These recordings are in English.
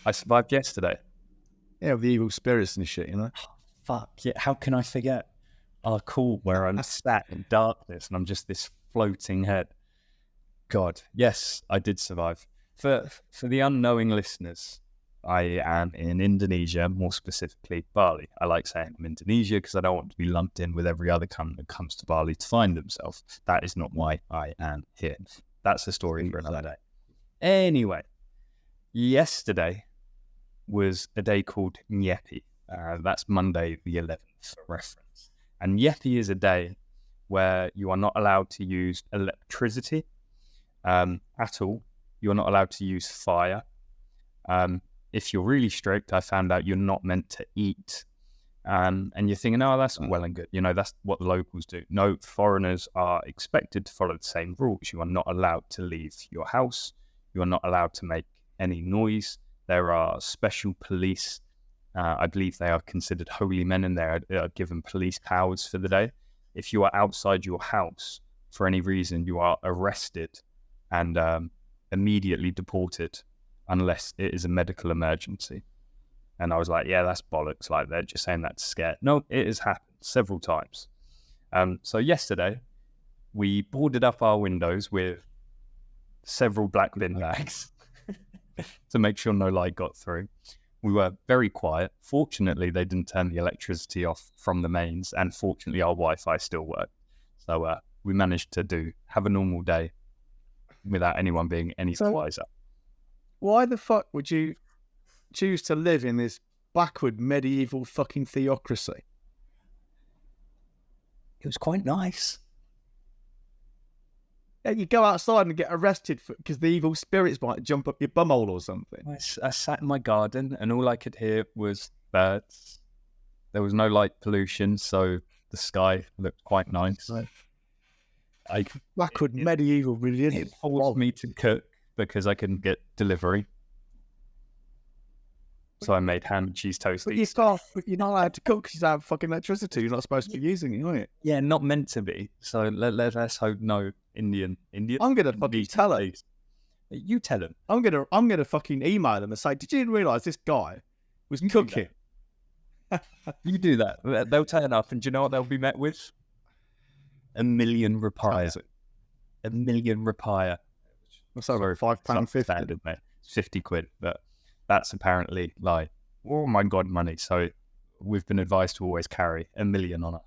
I survived yesterday. Yeah, with the evil spirits and shit, you know? Fuck, yeah, how can I forget our call where I'm sat in darkness and I'm just this floating head? God, yes, I did survive. For the unknowing listeners, I am in Indonesia, more specifically Bali. I like saying I'm Indonesia because I don't want to be lumped in with every other country that comes to Bali to find themselves. That is not why I am here. That's a story for another day. Anyway, yesterday was a day called Nyepi. That's Monday the 11th for reference. And Nyepi is a day where you are not allowed to use electricity at all. You're not allowed to use fire. If you're really strict, I found out you're not meant to eat. And you're thinking, oh, that's well and good. You know, that's what the locals do. No, foreigners are expected to follow the same rules. You are not allowed to leave your house. You are not allowed to make any noise. There are special police. I believe they are considered holy men and they are given police powers for the day. If you are outside your house for any reason, you are arrested and immediately deported unless it is a medical emergency. And I was like, yeah, that's bollocks. Like, they're just saying that to scare. No, it has happened several times. So yesterday, we boarded up our windows with several black bin bags to make sure no light got through. We were very quiet. Fortunately, they didn't turn the electricity off from the mains, and fortunately, our Wi-Fi still worked. So we managed to have a normal day without anyone being any wiser. Why the fuck would you choose to live in this backward medieval fucking theocracy? It was quite nice. Yeah, you go outside and get arrested because the evil spirits might jump up your bumhole or something. I sat in my garden and all I could hear was birds. There was no light pollution, so the sky looked quite nice. Backward medieval religion. It forced me to cook because I couldn't get delivery. So I made ham and cheese toasties. But you're not allowed to cook because you don't have fucking electricity. You're not supposed to be using it, are you? Yeah, not meant to be. So let's hope no Indian. I'm gonna fucking tell him. You tell him. I'm gonna fucking email him and say, did you realise this guy was cooking? You do that. They'll turn up, and do you know what they'll be met with? 1 million rupiah. 1 million rupiah. What's that? £5.50, standard, mate. 50 quid, but that's apparently like, oh my god, money. So we've been advised to always carry 1 million on us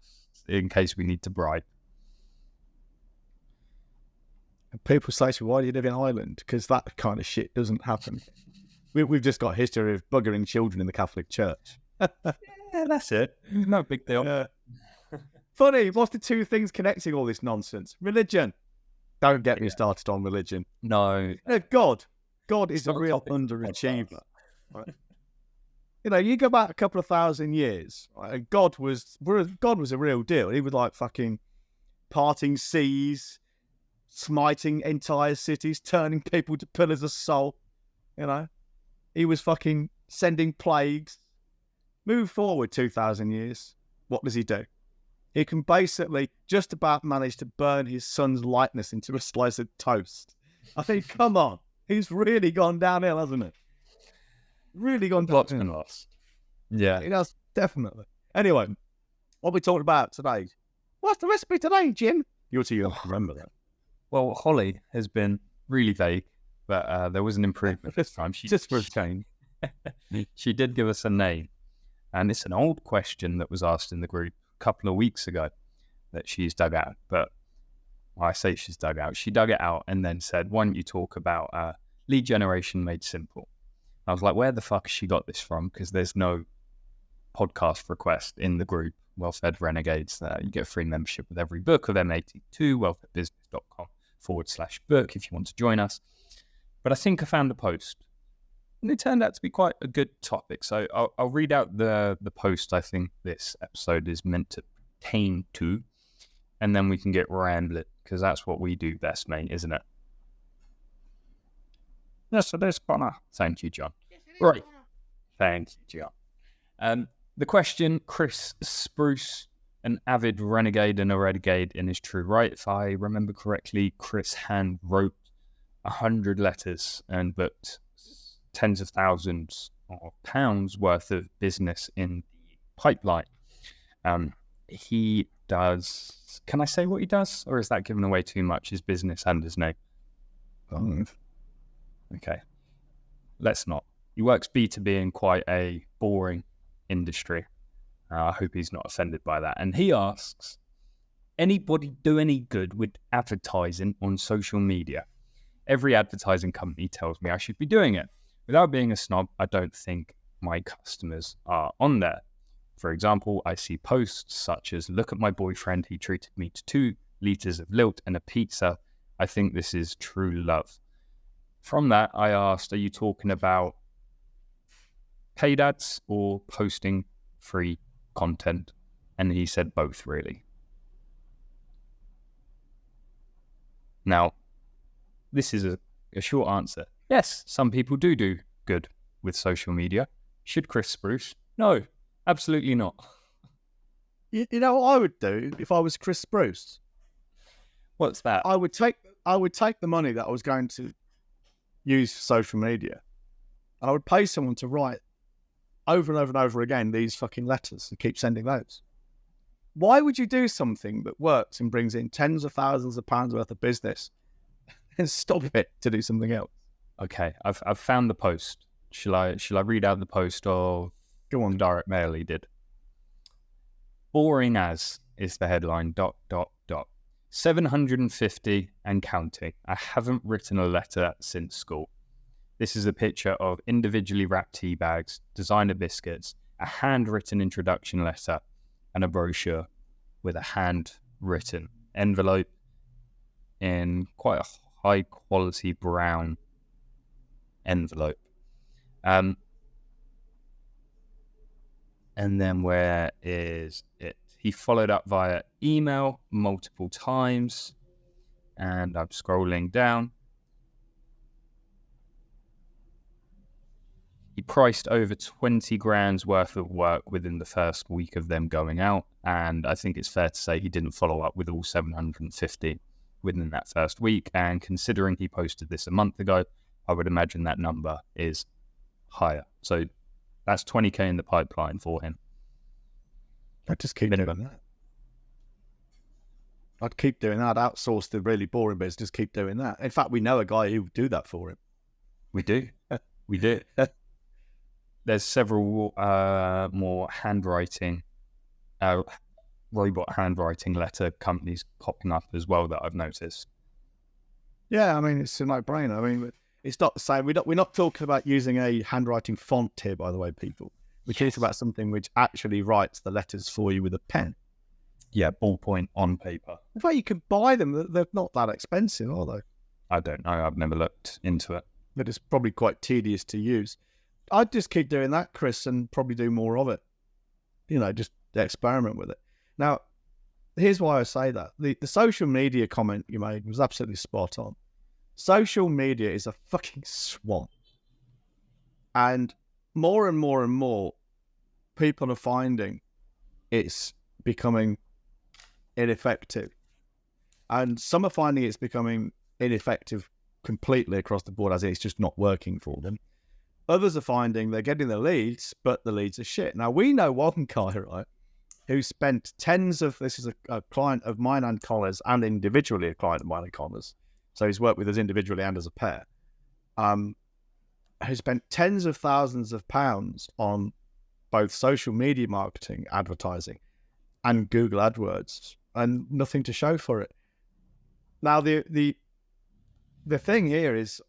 in case we need to bribe. And people say to me, why do you live in Ireland? Because that kind of shit doesn't happen. We've just got a history of buggering children in the Catholic Church. Yeah, that's it. No big deal. Funny, what's the two things connecting all this nonsense? Religion. Don't get me started on religion. No. God is a real underachiever. Right? You know, you go back a couple of thousand years, right? God was a real deal. He was like fucking parting seas, smiting entire cities, turning people to pillars of salt. You know, he was fucking sending plagues. Move forward 2,000 years. What does he do? He can basically just about manage to burn his son's likeness into a slice of toast. I think, come on. He's really gone downhill, hasn't he? Really gone downhill. Yeah. He has, definitely. Anyway, what we talking about today? What's the recipe today, Jim? You're too young to remember that. Well, Holly has been really vague, but there was an improvement this time. Just for a change. She did give us a name. And it's an old question that was asked in the group a couple of weeks ago that she's dug out. But I say she's dug out. She dug it out and then said, why don't you talk about lead generation made simple? I was like, where the fuck has she got this from? Because there's no podcast request in the group, Well-Fed Renegades. You get a free membership with every book of M82, wellfedbusiness.com/book if you want to join us. But I think I found a post. And it turned out to be quite a good topic. So I'll read out the post I think this episode is meant to pertain to. And then we can get rambling, because that's what we do best, mate, isn't it? Yes, it is, Connor. Thank you, John. Right. Thank you, John. The question, Chris Spruce, an avid renegade and a renegade in his true right. If I remember correctly, Chris hand wrote 100 letters and booked tens of thousands of pounds worth of business in the pipeline. He does, can I say what he does? Or is that giving away too much, his business and his name? Okay, let's not. He works B2B in quite a boring industry. I hope he's not offended by that. And he asks, anybody do any good with advertising on social media? Every advertising company tells me I should be doing it. Without being a snob, I don't think my customers are on there. For example, I see posts such as, look at my boyfriend, he treated me to 2 liters of Lilt and a pizza. I think this is true love. From that, I asked, are you talking about paid ads or posting free content? And he said both, really. Now, this is a short answer. Yes, some people do good with social media. Should Chris Spruce? No, absolutely not. You know what I would do if I was Chris Spruce? What's that? I would take the money that I was going to use for social media, and I would pay someone to write over and over and over again these fucking letters and keep sending those. Why would you do something that works and brings in tens of thousands of pounds worth of business and stop it to do something else? Okay, I've found the post. Shall I read out the post of Go on. Direct Mail he did? Boring as is the headline, ... 750 and counting. I haven't written a letter since school. This is a picture of individually wrapped tea bags, designer biscuits, a handwritten introduction letter, and a brochure with a handwritten envelope in quite a high quality brown envelope. And then where is it? He followed up via email multiple times, and I'm scrolling down. He priced over 20 grand's worth of work within the first week of them going out, and I think it's fair to say he didn't follow up with all 750 within that first week, and considering he posted this a month ago, I would imagine that number is higher. So that's 20k in the pipeline for him. I'd just keep doing that. I'd keep doing that. I'd outsource the really boring bits, just keep doing that. In fact, we know a guy who would do that for him. We do. We do. There's several more handwriting, robot handwriting letter companies popping up as well that I've noticed. Yeah, I mean, it's a no-brainer. I mean, it's not the same. We're not talking about using a handwriting font here, by the way, people. We're talking about something which actually writes the letters for you with a pen. Yeah, ballpoint on paper. In fact, you can buy them. They're not that expensive, are they? I don't know. I've never looked into it. But it's probably quite tedious to use. I'd just keep doing that, Chris, and probably do more of it. You know, just experiment with it. Now, here's why I say that. The social media comment you made was absolutely spot on. Social media is a fucking swamp. And more and more, people are finding it's becoming ineffective. And some are finding it's becoming ineffective completely across the board, as in it's just not working for them. Others are finding they're getting the leads, but the leads are shit. Now, we know one guy, right, who spent this is a client of mine and Connor's, and individually a client of mine and Connor's. So he's worked with us individually and as a pair. Who spent tens of thousands of pounds on both social media marketing, advertising, and Google AdWords, and nothing to show for it. Now, the thing here is,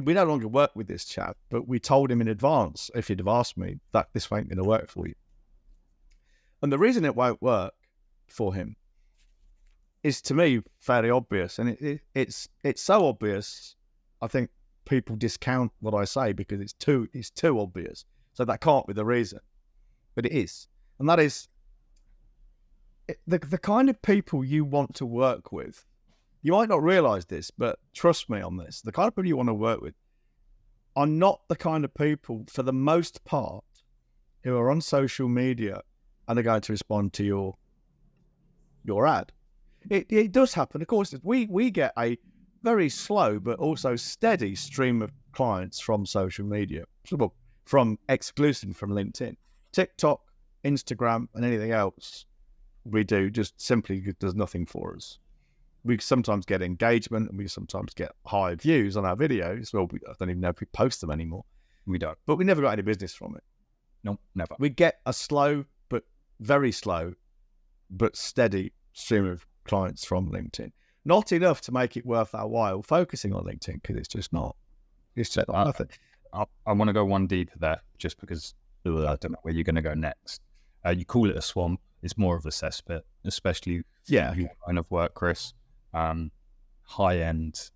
we no longer work with this chap, but we told him in advance, if he'd have asked me, that this ain't going to work for you. And the reason it won't work for him is, to me, fairly obvious. And it's so obvious, I think people discount what I say because it's too obvious. So that can't be the reason. But it is. And that is, the kind of people you want to work with, you might not realise this, but trust me on this, the kind of people you want to work with are not the kind of people, for the most part, who are on social media and are going to respond to your ad. It does happen, of course. We get a very slow but also steady stream of clients from social media, from exclusive from LinkedIn. TikTok, Instagram, and anything else we do just simply does nothing for us. We sometimes get engagement and we sometimes get high views on our videos. Well, I don't even know if we post them anymore. We don't. But we never got any business from it. No, never. We get a slow, but very slow, but steady stream of clients from LinkedIn. Not enough to make it worth our while focusing on LinkedIn, because it's just not. It's just not nothing. I want to go one deeper there, just because I don't know where you're going to go next. You call it a swamp. It's more of a cesspit, especially your line of work, Chris. High end.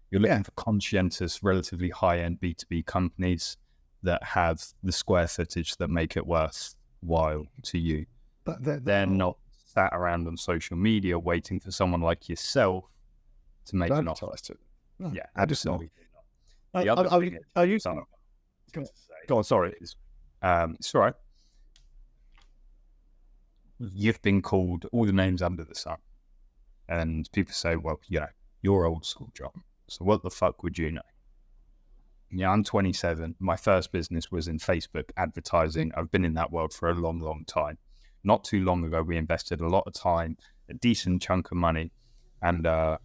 You're looking for conscientious, relatively high end B2B companies that have the square footage that make it worthwhile to you. But they're not sat around on social media waiting for someone like yourself to make an offer. No, yeah, absolutely not. The other thing is, go on, sorry. It's all right. You've been called all the names under the sun. And people say, well, you're old school, John. So what the fuck would you know? Yeah, I'm 27. My first business was in Facebook advertising. I've been in that world for a long, long time. Not too long ago, we invested a lot of time, a decent chunk of money, and a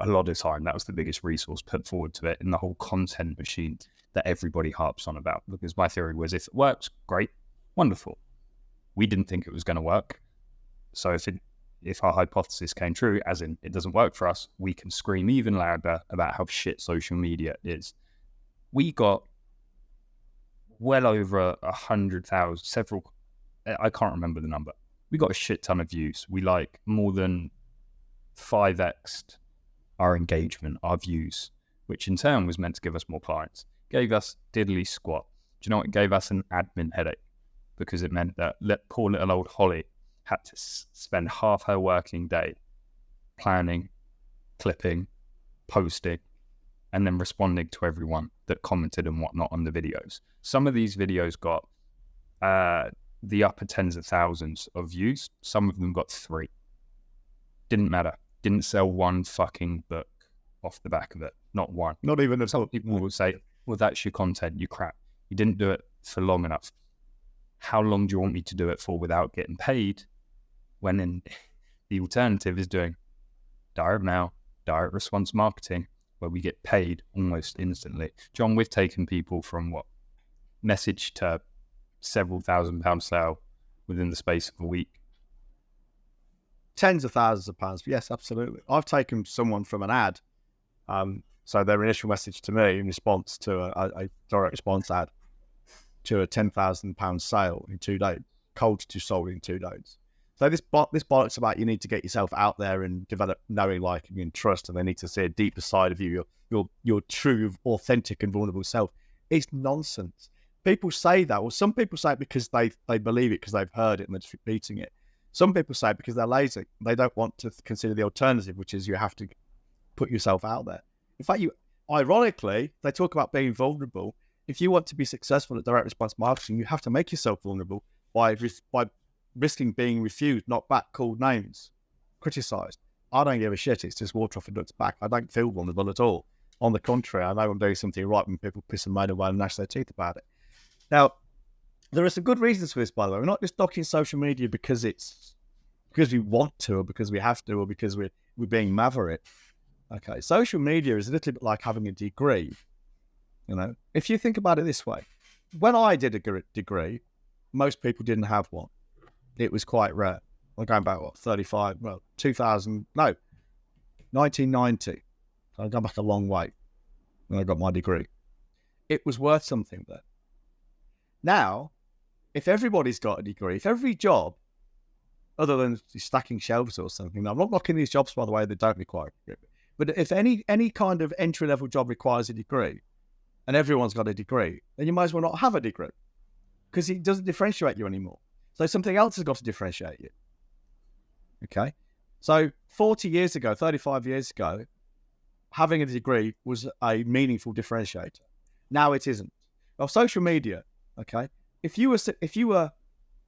lot of time. That was the biggest resource put forward to it in the whole content machine that everybody harps on about. Because my theory was, if it works, great, wonderful. We didn't think it was going to work. So if our hypothesis came true, as in it doesn't work for us, we can scream even louder about how shit social media is. We got well over 100,000, I can't remember the number. We got a shit ton of views. We more than 5x'd our engagement, our views, which in turn was meant to give us more clients. Gave us diddly squat. Do you know what? It gave us an admin headache, because it meant that poor little old Holly had to spend half her working day planning, clipping, posting, and then responding to everyone that commented and whatnot on the videos. Some of these videos got the upper tens of thousands of views. Some of them got 3. Didn't matter. Didn't sell one fucking book off the back of it. Not one. Not even a Some people will say, well, that's your content, you crap. You didn't do it for long enough. How long do you want me to do it for without getting paid? When the alternative is doing direct mail, direct response marketing, where we get paid almost instantly. John, we've taken people from message to several £1,000 sale within the space of a week. Tens of thousands of pounds. Yes, absolutely. I've taken someone from an ad. So their initial message to me in response to a direct response ad to a £10,000 sale in 2 days, cold to sold in 2 days. So this bollocks about you need to get yourself out there and develop knowing, liking, and trust, and they need to see a deeper side of you, your true, authentic, and vulnerable self. It's nonsense. People say that. Well, some people say it because they believe it because they've heard it and they're just repeating it. Some people say it because they're lazy. They don't want to consider the alternative, which is you have to put yourself out there. In fact, ironically, they talk about being vulnerable. If you want to be successful at direct response marketing, you have to make yourself vulnerable by risking being refused, knocked back, called names, criticised. I don't give a shit. It's just water off a duck's back. I don't feel vulnerable at all. On the contrary, I know I'm doing something right when people piss and moan away and gnash their teeth about it. Now, there are some good reasons for this, by the way. We're not just knocking social media because we want to, or because we have to, or because we're being maverick. Okay, social media is a little bit like having a degree. If you think about it this way, when I did a degree, most people didn't have one. It was quite rare. I'm going back, 1990. So I've gone back a long way when I got my degree. It was worth something then. Now, if everybody's got a degree, if every job, other than stacking shelves or something, now I'm not knocking these jobs, by the way, that don't require a degree, but if any kind of entry-level job requires a degree, and everyone's got a degree, then you might as well not have a degree, because it doesn't differentiate you anymore. So something else has got to differentiate you. Okay? So 40 years ago, 35 years ago, having a degree was a meaningful differentiator. Now it isn't. Well, social media, okay? If you were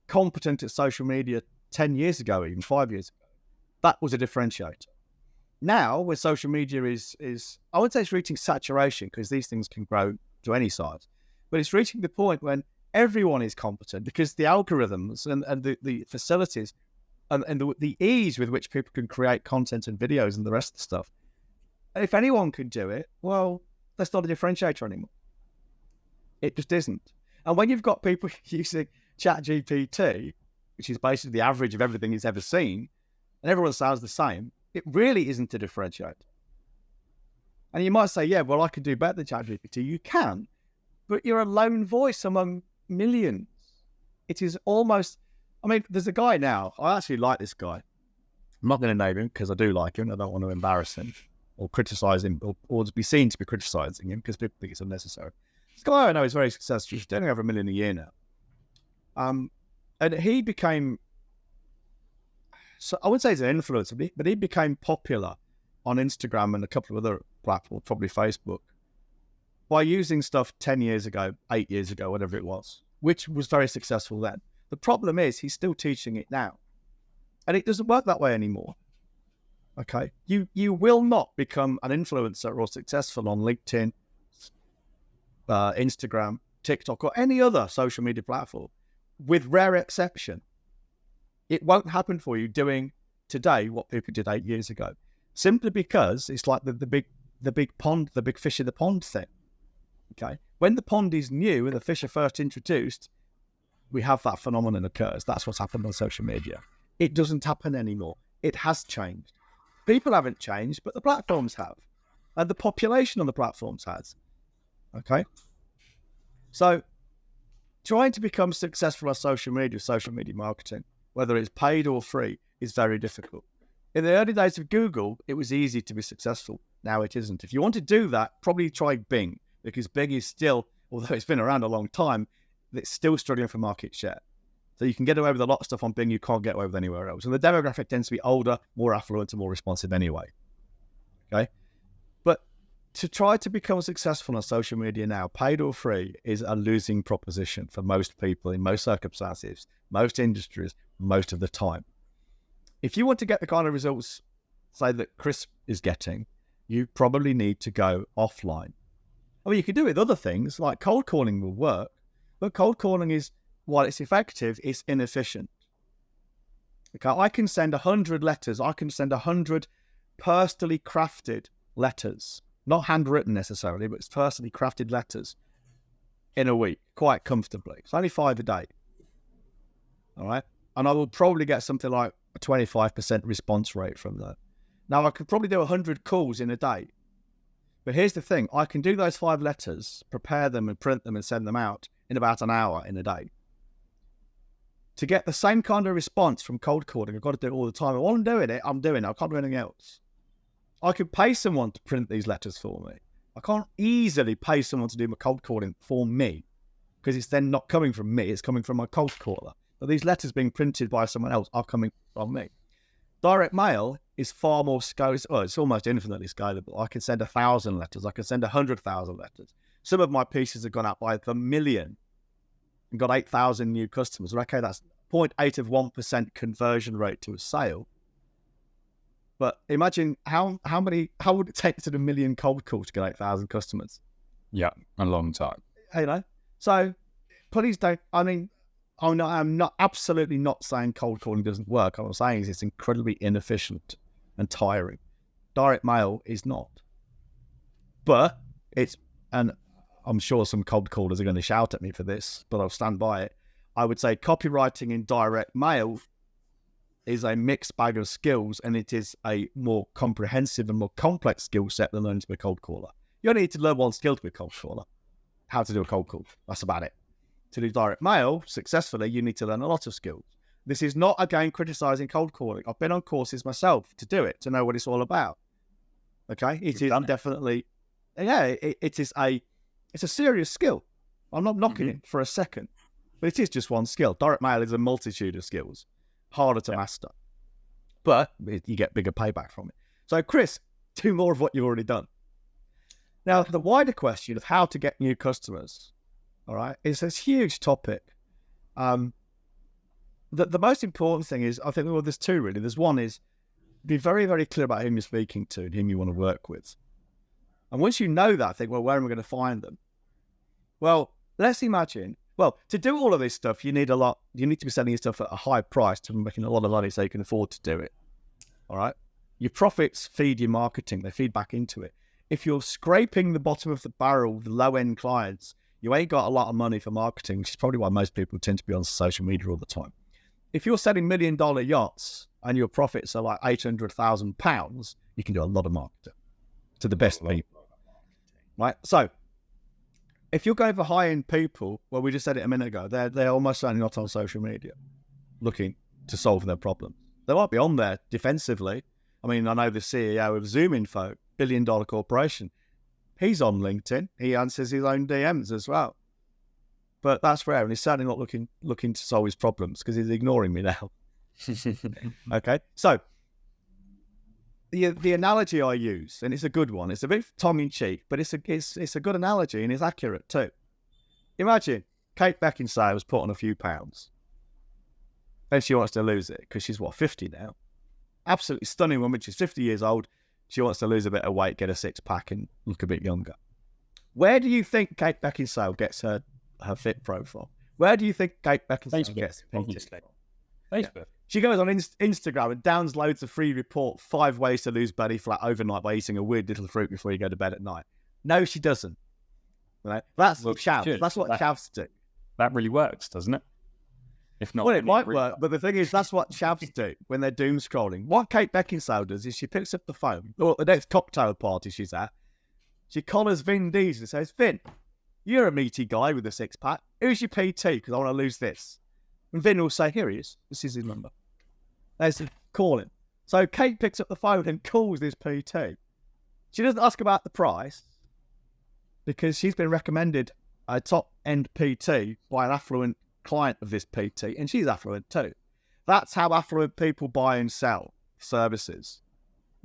competent at social media 10 years ago, even 5 years ago, that was a differentiator. Now, where social media is I would say it's reaching saturation, because these things can grow to any size, but it's reaching the point when everyone is competent, because the algorithms and the facilities and the ease with which people can create content and videos and the rest of the stuff. If anyone can do it, well, that's not a differentiator anymore. It just isn't. And when you've got people using ChatGPT, which is basically the average of everything it's ever seen, and everyone sounds the same, it really isn't a differentiator. And you might say, yeah, well, I can do better than ChatGPT. You can, but you're a lone voice among millions. It is almost, I mean, there's a guy now, I actually like this guy. I'm not going to name him because I do like him. I don't want to embarrass him or criticize him or to be seen to be criticizing him because people think it's unnecessary. This guy I know is very successful. He's doing over $1 million a year now. And he became, so I wouldn't say he's an influencer, but he became popular on Instagram and a couple of other platforms, probably Facebook, by using stuff 10 years ago, 8 years ago, whatever it was, which was very successful then. The problem is he's still teaching it now. And it doesn't work that way anymore. Okay? You will not become an influencer or successful on LinkedIn, Instagram, TikTok, or any other social media platform, with rare exception. It won't happen for you doing today what people did 8 years ago, simply because it's like the big pond, the big fish in the pond thing. Okay, when the pond is new and the fish are first introduced, we have that phenomenon occurs. That's what's happened on social media. It doesn't happen anymore. It has changed. People haven't changed, but the platforms have, and the population on the platforms has. Okay, so trying to become successful on social media marketing, whether it's paid or free, is very difficult. In the early days of Google, it was easy to be successful. Now it isn't. If you want to do that, probably try Bing, because Bing is still, although it's been around a long time, it's still struggling for market share. So you can get away with a lot of stuff on Bing you can't get away with anywhere else. And the demographic tends to be older, more affluent, and more responsive anyway. Okay? But to try to become successful on social media now, paid or free, is a losing proposition for most people in most circumstances, most industries, most of the time. If you want to get the kind of results, say, that Chris is getting, you probably need to go offline. I mean, you can do it with other things, like cold calling will work, but cold calling is, while it's effective, it's inefficient. Okay, I can send 100 letters. I can send 100 personally crafted letters, not handwritten necessarily, but it's personally crafted letters in a week, quite comfortably. It's only 5 a day. All right. And I will probably get something like a 25% response rate from that. Now, I could probably do 100 calls in a day. But here's the thing. I can do those 5 letters, prepare them and print them and send them out in about an hour in a day. To get the same kind of response from cold calling, I've got to do it all the time. While I'm doing it, I'm doing it. I can't do anything else. I could pay someone to print these letters for me. I can't easily pay someone to do my cold calling for me, because it's then not coming from me. It's coming from my cold caller. But these letters being printed by someone else are coming from me. Direct mail is far more scalable. Well, it's almost infinitely scalable. I can send 1,000 letters. I can send 100,000 letters. Some of my pieces have gone out by the million and got 8,000 new customers. Okay, that's 0.8 of 1% conversion rate to a sale. But imagine how would it take to do 1 million cold calls to get 8,000 customers? Yeah, a long time. You know, so please don't. I mean, I'm not absolutely not saying cold calling doesn't work. What I'm saying is it's incredibly inefficient and tiring. Direct mail is not, but and I'm sure some cold callers are going to shout at me for this, but I'll stand by it. I would say copywriting in direct mail is a mixed bag of skills, and it is a more comprehensive and more complex skill set than learning to be a cold caller. You only need to learn one skill to be a cold caller: how to do a cold call. That's about it. To do direct mail successfully, you need to learn a lot of skills. This is not, again, criticizing cold calling. I've been on courses myself to do it, to know what it's all about. Okay? It is definitely, it's a serious skill. I'm not knocking it for a second, but it is just one skill. Direct mail is a multitude of skills, harder to master, but you get bigger payback from it. So, Chris, do more of what you've already done. Now, the wider question of how to get new customers, all right, is this huge topic. The most important thing is, I think, well, there's two really. There's one is be very, very clear about whom you're speaking to and whom you want to work with. And once you know that, think, well, where am I going to find them? Well, let's imagine, to do all of this stuff, you need to be selling your stuff at a high price to be making a lot of money so you can afford to do it. All right? Your profits feed your marketing. They feed back into it. If you're scraping the bottom of the barrel with low-end clients, you ain't got a lot of money for marketing, which is probably why most people tend to be on social media all the time. If you're selling $1 million yachts and your profits are like £800,000, you can do a lot of marketing to the best people, right? So if you're going for high-end people, well, we just said it a minute ago, they're almost certainly not on social media looking to solve their problem. They might be on there defensively. I mean, I know the CEO of ZoomInfo, billion-dollar corporation. He's on LinkedIn. He answers his own DMs as well. But that's rare, and he's certainly not looking to solve his problems because he's ignoring me now. Okay, so the analogy I use, and it's a good one. It's a bit tongue-in-cheek, but it's a good analogy, and it's accurate too. Imagine Kate Beckinsale was put on a few pounds, and she wants to lose it because she's 50 now. Absolutely stunning woman. She's 50 years old. She wants to lose a bit of weight, get a six-pack, and look a bit younger. Where do you think Kate Beckinsale gets her fit profile? Where do you think Kate Beckinsale gets it? Facebook. Yeah. She goes on Instagram and downs loads of free report, 5 ways to lose belly fat overnight by eating a weird little fruit before you go to bed at night. No, she doesn't. Right? That's Shavs. That's what Shavs do. That really works, doesn't it? If not, well, it might work, but the thing is, that's what Shavs do when they're doom scrolling. What Kate Beckinsale does is she picks up the phone, or the next cocktail party she's at, she collars Vin Diesel and says, Vin, you're a meaty guy with a six-pack. Who's your PT? Because I want to lose this. And Vin will say, here he is. This is his number. There's call him. So Kate picks up the phone and calls this PT. She doesn't ask about the price because she's been recommended a top-end PT by an affluent client of this PT, and she's affluent too. That's how affluent people buy and sell services.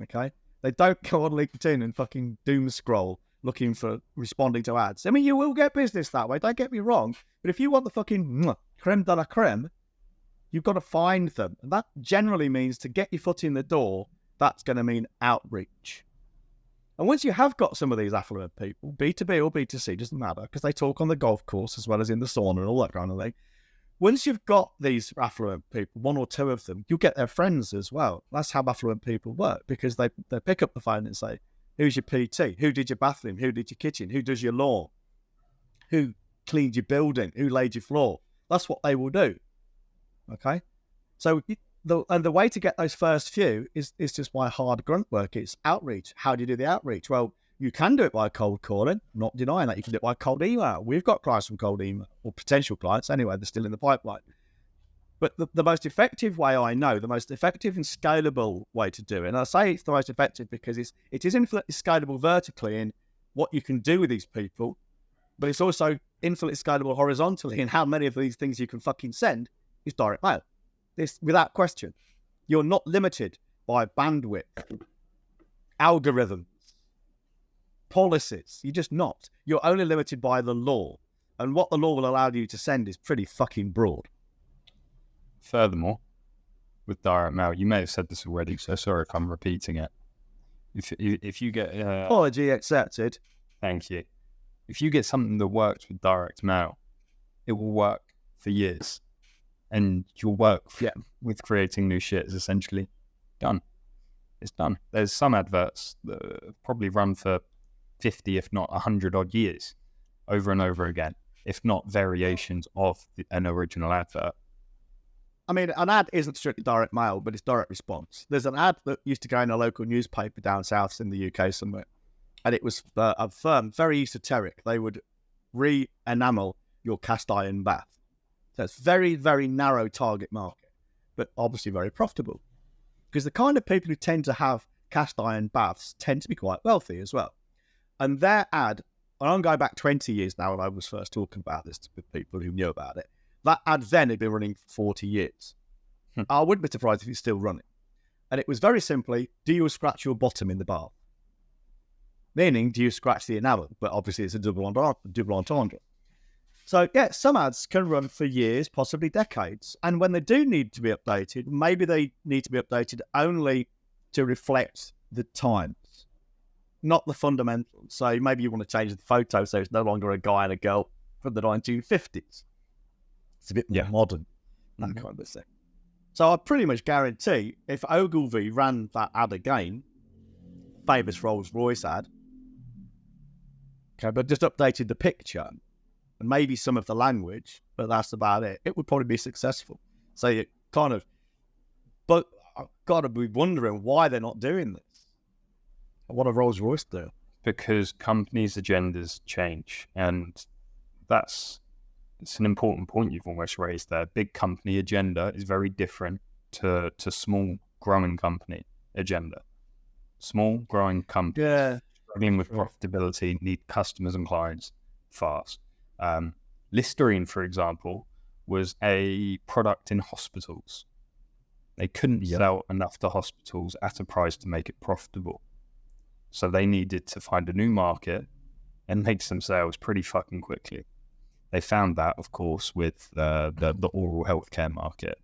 Okay? They don't go on LinkedIn and fucking doom scroll looking for responding to ads. I mean, you will get business that way, don't get me wrong, but if you want the fucking creme de la creme, you've got to find them. And that generally means to get your foot in the door, that's going to mean outreach. And once you have got some of these affluent people, B2B or B2C, doesn't matter, because they talk on the golf course as well as in the sauna and all that kind of thing. Once you've got these affluent people, 1 or 2 of them, you'll get their friends as well. That's how affluent people work, because they pick up the phone and say, who's your PT? Who did your bathroom? Who did your kitchen? Who does your lawn? Who cleaned your building? Who laid your floor? That's what they will do. Okay? So the way to get those first few is just by hard grunt work. It's outreach. How do you do the outreach? Well, you can do it by cold calling. I'm not denying that. You can do it by cold email. We've got clients from cold email, or potential clients anyway. They're still in the pipeline. But the most effective way I know, the most effective and scalable way to do it, and I say it's the most effective because it is infinitely scalable vertically in what you can do with these people, but it's also infinitely scalable horizontally in how many of these things you can fucking send, is direct mail. This, without question. You're not limited by bandwidth, algorithms, policies. You're just not. You're only limited by the law. And what the law will allow you to send is pretty fucking broad. Furthermore, with direct mail, you may have said this already, so sorry if I'm repeating it. If you get... Apology accepted. Thank you. If you get something that works with direct mail, it will work for years. And your work with creating new shit is essentially done. It's done. There's some adverts that probably run for 50, if not 100 odd years, over and over again, if not variations of an original advert. I mean, an ad isn't strictly direct mail, but it's direct response. There's an ad that used to go in a local newspaper down south in the UK somewhere, and it was a firm, very esoteric. They would re-enamel your cast iron bath. So it's very, very narrow target market, but obviously very profitable. Because the kind of people who tend to have cast iron baths tend to be quite wealthy as well. And their ad, and I'm going back 20 years now when I was first talking about this with people who knew about it, that ad then had been running for 40 years. I wouldn't be surprised if it's still running. And it was very simply, do you scratch your bottom in the bath? Meaning, do you scratch the enamel? But obviously it's a double entendre. So, yeah, some ads can run for years, possibly decades. And when they do need to be updated, maybe they need to be updated only to reflect the times, not the fundamentals. So maybe you want to change the photo so it's no longer a guy and a girl from the 1950s. It's a bit more modern, that kind of thing. So I pretty much guarantee if Ogilvy ran that ad again, famous Rolls-Royce ad, okay, but just updated the picture and maybe some of the language, but that's about it, it would probably be successful. So you kind of, but I've got to be wondering why they're not doing this. What are Rolls-Royce do? Because companies' agendas change, and it's an important point you've almost raised there. Big company agenda is very different to small growing company agenda. Small growing companies struggling with profitability, need customers and clients fast. Listerine, for example, was a product in hospitals. They couldn't sell enough to hospitals at a price to make it profitable. So they needed to find a new market and make some sales pretty fucking quickly. They found that, of course, with the oral healthcare market,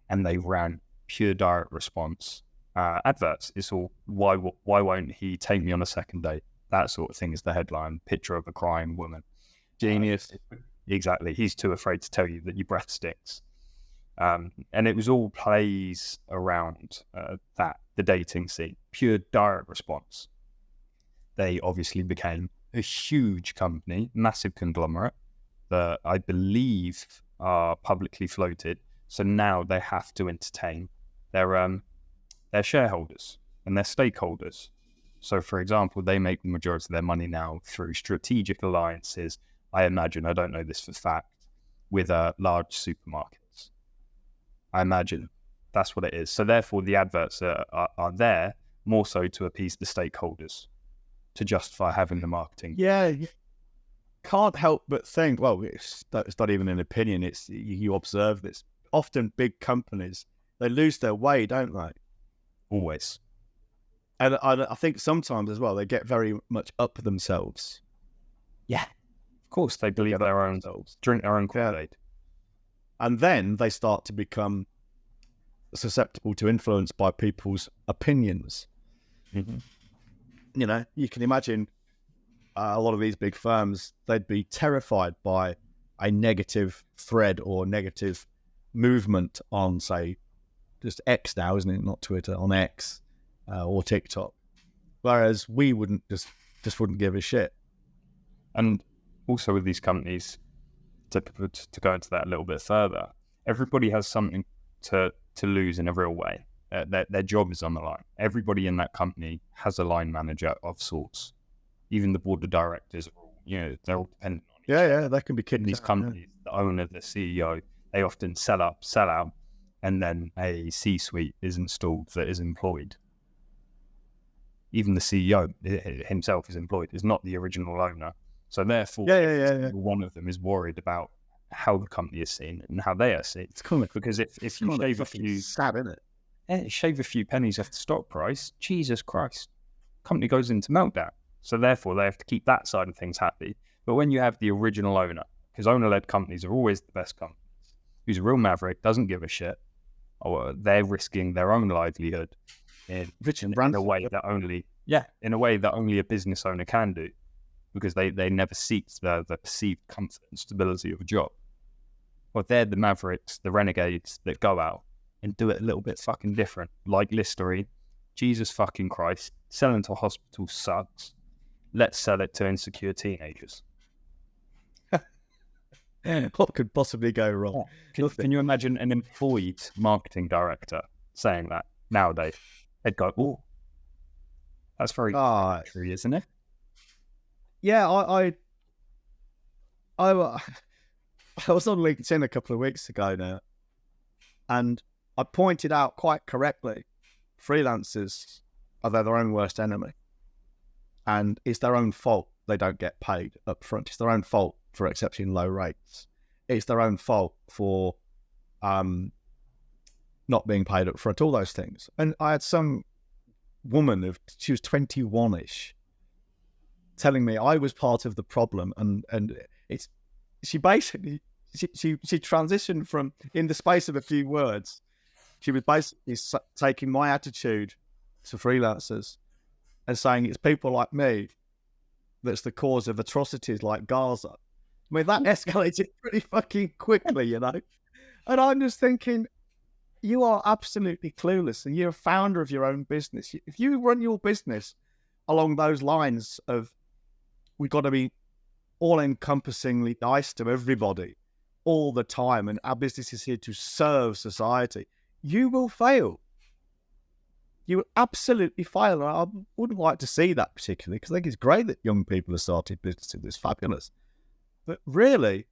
and they ran pure direct response adverts. It's all, why won't he take me on a second date? That sort of thing is the headline. Picture of a crying woman. Genius. Exactly. He's too afraid to tell you that your breath stinks. And it was all plays around the dating scene. Pure direct response. They obviously became a huge company, massive conglomerate that I believe are publicly floated. So now they have to entertain their shareholders and their stakeholders. So, for example, they make the majority of their money now through strategic alliances. I imagine, I don't know this for fact, with large supermarkets. I imagine that's what it is. So therefore, the adverts are there more so to appease the stakeholders, to justify having the marketing. Yeah, can't help but think, well, it's not even an opinion, it's you observe this. Often big companies, they lose their way, don't they? Always. And I think sometimes as well, they get very much up themselves. Yeah. Of course, they believe their own selves, drink their own Kool-Aid. And then they start to become susceptible to influence by people's opinions. Mm-hmm. You know, you can imagine a lot of these big firms, they'd be terrified by a negative thread or negative movement on, say, just X now, isn't it? Not Twitter, on X or TikTok. Whereas we wouldn't just wouldn't give a shit. And also with these companies, to go into that a little bit further, everybody has something to lose in a real way. Their job is on the line. Everybody in that company has a line manager of sorts. Even the board of directors, they're all dependent on each other. Yeah, that can be kidding. These companies, the owner, the CEO, they often sell out, and then a C-suite is installed that is employed. Even the CEO himself is employed, is not the original owner. So therefore, one of them is worried about how the company is seen and how they are seen. It's kind of, because if you shave a few, sad, isn't it? Shave a few pennies off the stock price, Jesus Christ, company goes into meltdown. So therefore, they have to keep that side of things happy. But when you have the original owner, because owner-led companies are always the best companies, who's a real maverick, doesn't give a shit, or they're risking their own livelihood in a way that only a business owner can do, because they never seek the perceived comfort and stability of a job. Well, they're the mavericks, the renegades that go out and do it a little bit fucking different, like Listerine. Jesus fucking Christ, selling to hospitals sucks. Let's sell it to insecure teenagers. What could possibly go wrong? Can you imagine an employed marketing director saying that nowadays? They'd go, "Oh, that's very true, isn't it?" Yeah, I was on LinkedIn a couple of weeks ago now, and I pointed out quite correctly, freelancers are their own worst enemy. And it's their own fault they don't get paid up front. It's their own fault for accepting low rates. It's their own fault for not being paid up front, all those things. And I had some woman, she was 21-ish, telling me I was part of the problem. And she basically transitioned from, in the space of a few words, she was basically taking my attitude to freelancers and saying it's people like me that's the cause of atrocities like Gaza. I mean, that escalated pretty fucking quickly, you know? And I'm just thinking, you are absolutely clueless and you're a founder of your own business. If you run your business along those lines of, we've got to be all-encompassingly nice to everybody all the time, and our business is here to serve society, you will fail. You will absolutely fail. And I wouldn't like to see that particularly, because I think it's great that young people have started businesses. It's fabulous. But really,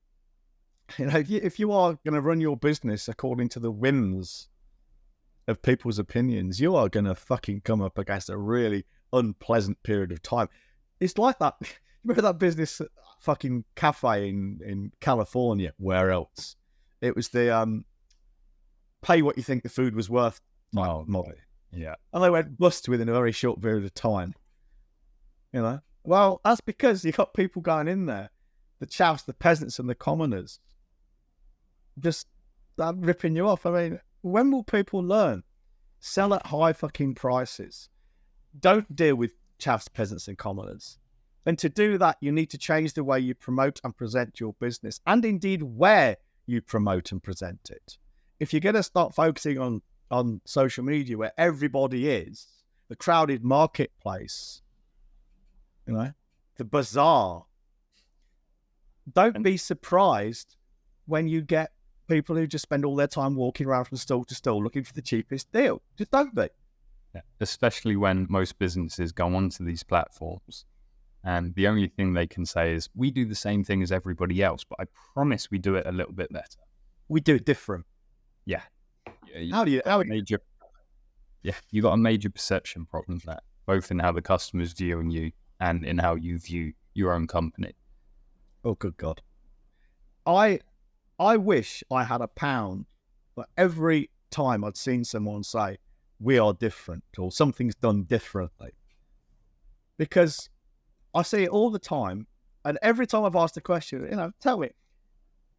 you know, if you are going to run your business according to the whims of people's opinions, you are going to fucking come up against a really unpleasant period of time. It's like that. Remember that business fucking cafe in California? Where else? It was the pay what you think the food was worth model. Yeah. And they went bust within a very short period of time. You know? Well, that's because you got people going in there, the chaps, the peasants and the commoners, just ripping you off. I mean, when will people learn? Sell at high fucking prices. Don't deal with chaps, peasants and commoners. And to do that, you need to change the way you promote and present your business, and indeed where you promote and present it. If you're going to start focusing on social media where everybody is, the crowded marketplace, you know, the bazaar, don't be surprised when you get people who just spend all their time walking around from stall to stall looking for the cheapest deal. Just don't be. Yeah. Especially when most businesses go onto these platforms and the only thing they can say is, we do the same thing as everybody else, but I promise we do it a little bit better. We do it different. Yeah. You got a major perception problem there, both in how the customer's viewing you and in how you view your own company. Oh, good God. I wish I had £1 for every time I'd seen someone say, we are different, or something's done differently. Because I see it all the time, and every time I've asked a question, you know, tell me,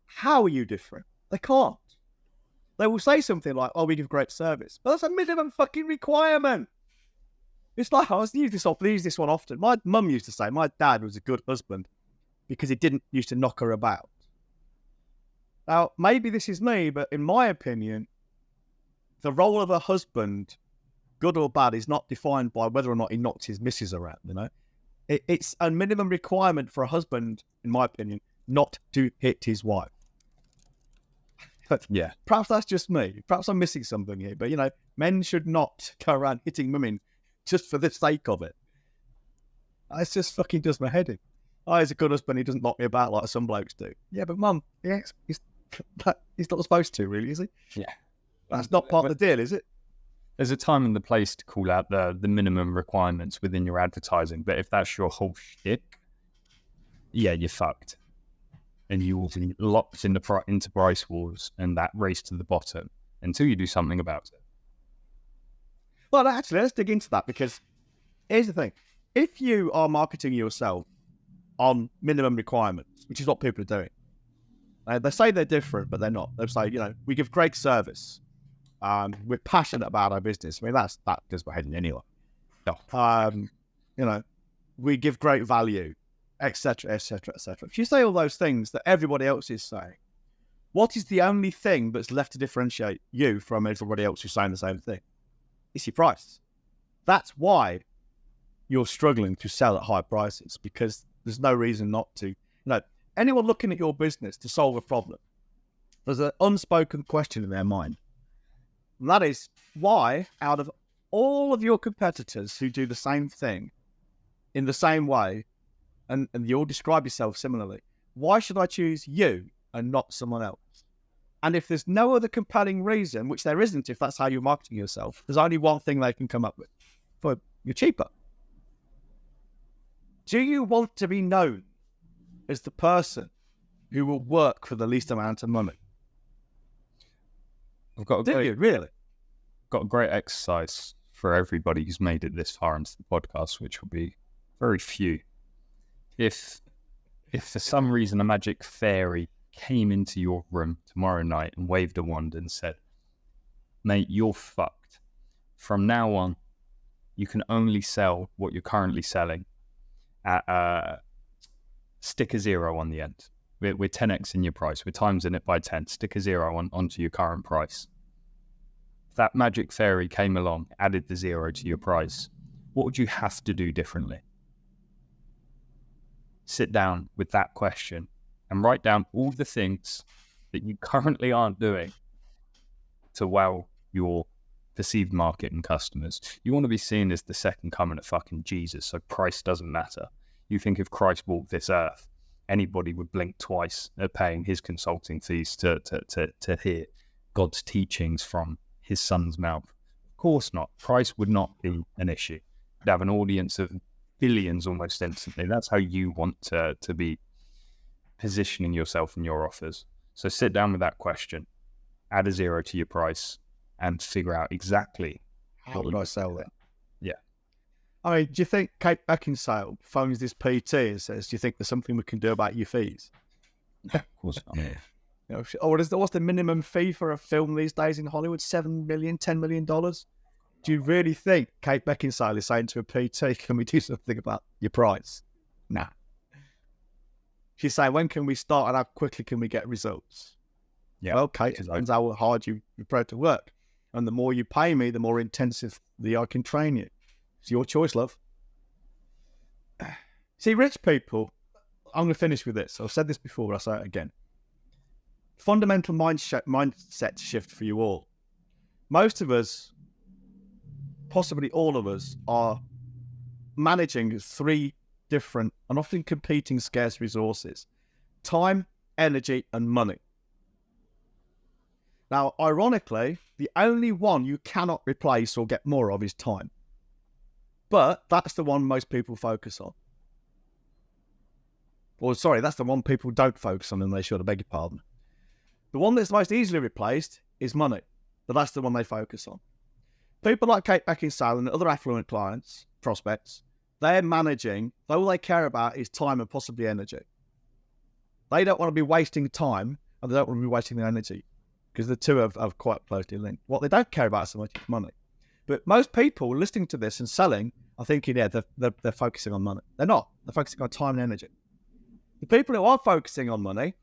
how are you different? They can't. They will say something like, oh, we give great service. But that's a minimum fucking requirement. It's like, I use this one often. My mum used to say my dad was a good husband because he didn't used to knock her about. Now, maybe this is me, but in my opinion, the role of a husband, good or bad, is not defined by whether or not he knocked his missus around, you know? It's a minimum requirement for a husband, in my opinion, not to hit his wife. But yeah, perhaps that's just me. Perhaps I'm missing something here. But, you know, men should not go around hitting women just for the sake of it. It just fucking does my head in. Oh, he's a good husband. He doesn't knock me about like some blokes do. Yeah, but Mum, he's not supposed to, really, is he? Yeah. That's not part of the deal, is it? There's a time and the place to call out the minimum requirements within your advertising. But if that's your whole shtick, yeah, you're fucked. And you will be locked into price wars and that race to the bottom until you do something about it. Well, actually, let's dig into that, because here's the thing. If you are marketing yourself on minimum requirements, which is what people are doing, they say they're different, but they're not. They say, you know, we give great service. We're passionate about our business. I mean, that does my head in anyway. You know, we give great value, etc., etc., etc. If you say all those things that everybody else is saying, what is the only thing that's left to differentiate you from everybody else who's saying the same thing? It's your price. That's why you're struggling to sell at high prices, because there's no reason not to. You know, anyone looking at your business to solve a problem, there's an unspoken question in their mind. And that is, why, out of all of your competitors who do the same thing in the same way, and you all describe yourself similarly, why should I choose you and not someone else? And if there's no other compelling reason, which there isn't if that's how you're marketing yourself, there's only one thing they can come up with. You're cheaper. Do you want to be known as the person who will work for the least amount of money? Do you really? Got a great exercise for everybody who's made it this far into the podcast, which will be very few. If for some reason a magic fairy came into your room tomorrow night and waved a wand and said, mate, you're fucked. From now on, you can only sell what you're currently selling at stick a 0 on the end. We're 10x in your price. We're timesing it by 10. Stick a 0 onto your current price. If that magic fairy came along, added the 0 to your price, what would you have to do differently? Sit down with that question and write down all the things that you currently aren't doing to wow your perceived market and customers. You want to be seen as the second coming of fucking Jesus, so price doesn't matter. You think if Christ walked this earth, anybody would blink twice at paying his consulting fees to hear God's teachings from his son's mouth? Of course not. Price would not be an issue. You'd have an audience of billions almost instantly. That's how you want to be positioning yourself and your offers. So sit down with that question, add a 0 to your price, and figure out exactly how would I sell that. Yeah. I mean, do you think Kate Beckinsale phones this PT and says, do you think there's something we can do about your fees? Of course not. You know, what's the minimum fee for a film these days in Hollywood? $7 million, $10 million? Do you really think Kate Beckinsale is saying to a PT, can we do something about your price? Nah. She's saying, when can we start and how quickly can we get results? Yeah. Well, Kate, it depends how hard you're prepared to work. And the more you pay me, the more intensively I can train you. It's your choice, love. See, rich people, I'm going to finish with this. I've said this before, but I'll say it again. Fundamental mindset shift for you all. Most of us, possibly all of us, are managing 3 different and often competing scarce resources: time, energy, and money. Now, ironically, the only one you cannot replace or get more of is time. But that's the one most people focus on. Or sorry, that's the one people don't focus on, and they should, I beg your pardon. The one that's most easily replaced is money, but that's the one they focus on. People like Kate Beckinsale and other affluent clients, prospects, they're managing, all they care about is time and possibly energy. They don't want to be wasting time, and they don't want to be wasting their energy, because the two are quite closely linked. What they don't care about so much is money. But most people listening to this and selling are thinking, yeah, they're focusing on money. They're not. They're focusing on time and energy. The people who are focusing on money,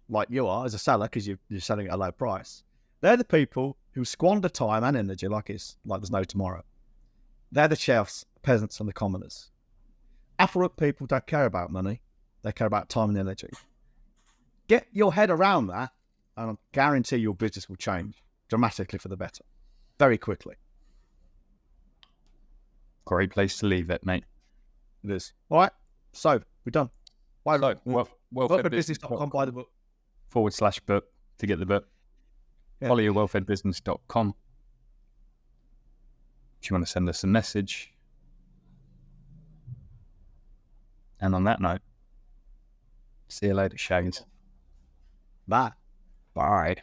like you are as a seller, because you're selling at a low price, they're the people who squander time and energy like there's no tomorrow. They're the chefs, peasants, and the commoners. Affluent people don't care about money. They care about time and energy. Get your head around that, and I guarantee your business will change dramatically for the better, very quickly. Great place to leave it, mate. It is. All right. So, we're done. Why not? Wellfedbusiness.com, buy the book. /book to get the book. Yeah. Follow your wellfedbusiness.com. If you want to send us a message. And on that note, see you later, Shags. Bye. Bye.